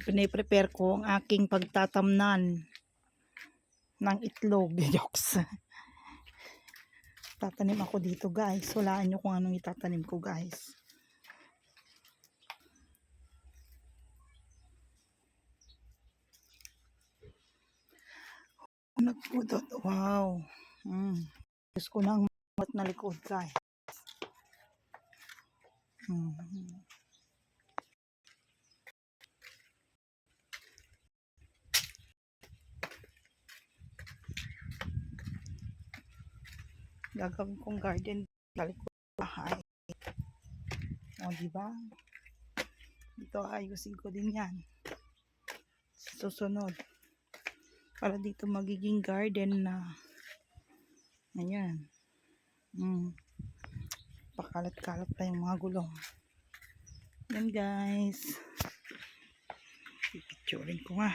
Pine-prepare ko ang aking pagtatamnan ng itlog. Jokes. Tatanim ako dito guys. Walaan nyo kung anong itatanim ko guys. Nagpudot. Wow. Gusto ko ng mat na likod guys. Gagawin kong garden talikod bahay. O diba? Dito ayusin ko din yan. Susunod. Para dito magiging garden na. Ayan. Pakalat-kalat pa yung mga gulong. Yan guys. Pipicturing ko nga.